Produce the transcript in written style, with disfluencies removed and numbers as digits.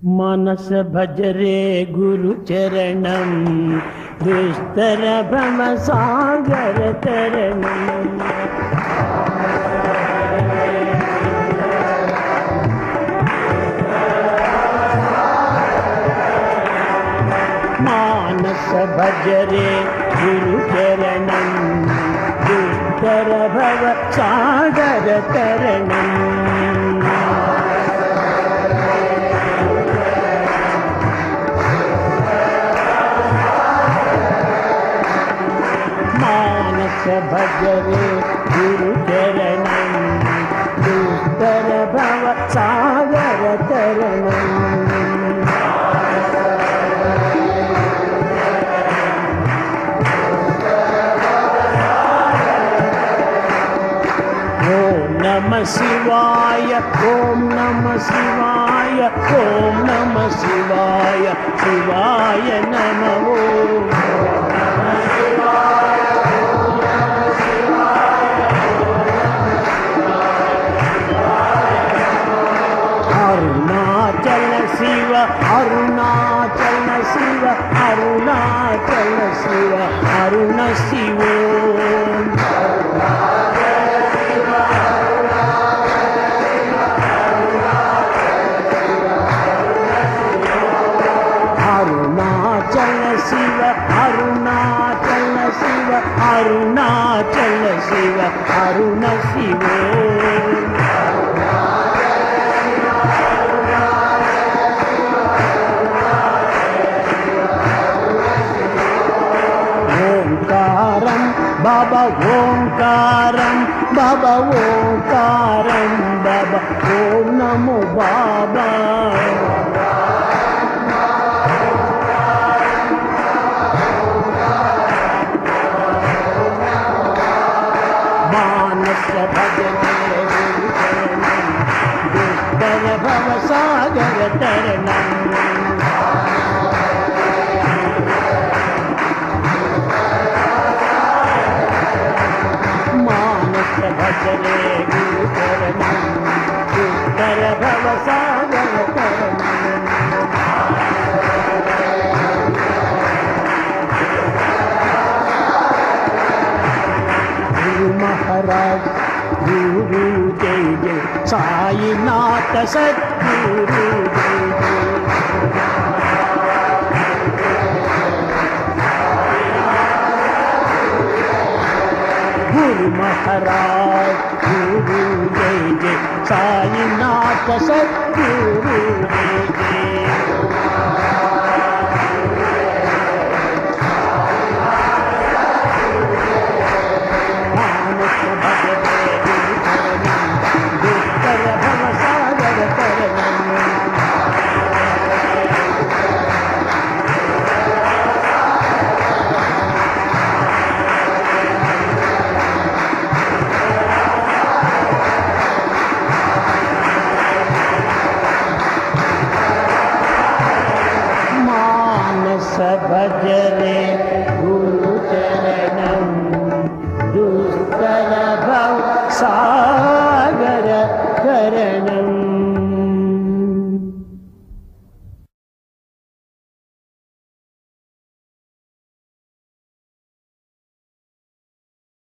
मनस भजरे गुरु चरणम दुस्तर भव सागर तरणम मानस भजरे गुरु चरणम दुस्तर भव सागर तरणम भजरे गुरु चरणम दुस्तर भव सागर तरणम ओम नमः शिवाय ओम नमः शिवाय ओम नमः शिवाय शिवाय नमः शिव अरुणाचल शिव अरुणाचल शिव अरुण शिव अरुणाचल शिव अरुणाचल शिव अरुणाचल शिव अरुण शिव बाबा ओंकारं बाबा ओंकारं बाबा ओम नमो बाबा मानस भजने गुरु चरणम दुस्तर भव सागर तरणम भजरे गुरु चरणम दुस्तर भव सागर तरणम गुरु महाराज गुरु जय जय साईनाथ सद्गुरु जय जय गुरु महाराज गुरु जय जय साईनाथ सद्गुरु जय जय मानस भजरे गुरु चरणम दुस्तर भव सागर तरणम भजरे गुरु चरणम